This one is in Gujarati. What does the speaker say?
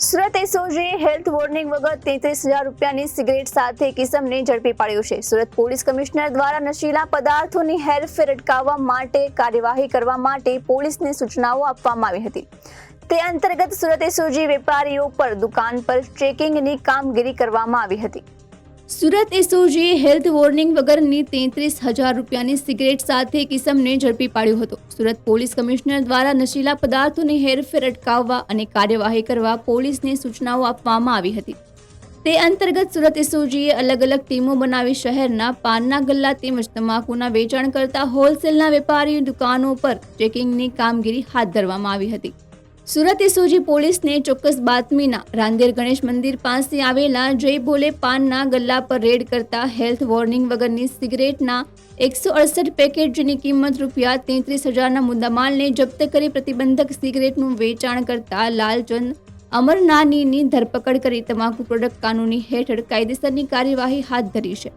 સુરત એસઓજીએ હેલ્થ વોર્નિંગ વગર 33,000 રૂપિયાની સિગરેટ સાથે કિસમને ઝડપી પાડ્યો છે। સુરત પોલીસ કમિશનર દ્વારા નશીલા પદાર્થોની હેરફેર અટકાવવા માટે કાર્યવાહી કરવા માટે પોલીસને સૂચનાઓ આપવામાં આવી હતી। તે અંતર્ગત સુરત એસઓજી વેપારીઓ પર દુકાન પર ચેકિંગની કામગીરી કરવામાં આવી હતી। સુરત એસઓજીએ હેલ્થ વોર્નિંગ વગરની 33,000 રૂપિયાની સિગરેટ સાથે કિસમને ઝડપી પાડ્યો હતો। સુરત પોલીસ કમિશનર દ્વારા નશીલા પદાર્થોની હેરફેર અટકાવવા અને કાર્યવાહી કરવા પોલીસને સૂચનાઓ આપવામાં આવી હતી। તે અંતર્ગત સુરત એસઓજીએ અલગ અલગ ટીમો બનાવી શહેરના પાનના ગલ્લા તેમજ તમાકુના વેચાણ કરતા હોલસેલના વેપારી દુકાનો પર ચેકિંગની કામગીરી હાથ ધરવામાં આવી હતી। સુરત એસઓજી પોલીસને ચોક્કસ બાતમીના રાંદેર ગણેશ મંદિર પાસે આવેલા જય ભોલે પાનના ગલ્લા પર રેડ કરતા હેલ્થ વોર્નિંગ વગરની સિગરેટના 168 પેકેટ જેની કિંમત રૂપિયા 33,000ના મુદ્દામાલને જપ્ત કરી પ્રતિબંધક સિગરેટનું વેચાણ કરતા લાલચંદ અમરનાનીની ધરપકડ કરી તમાકુ પ્રોડક્ટ કાનૂની હેઠળ કાયદેસરની કાર્યવાહી હાથ ધરી છે।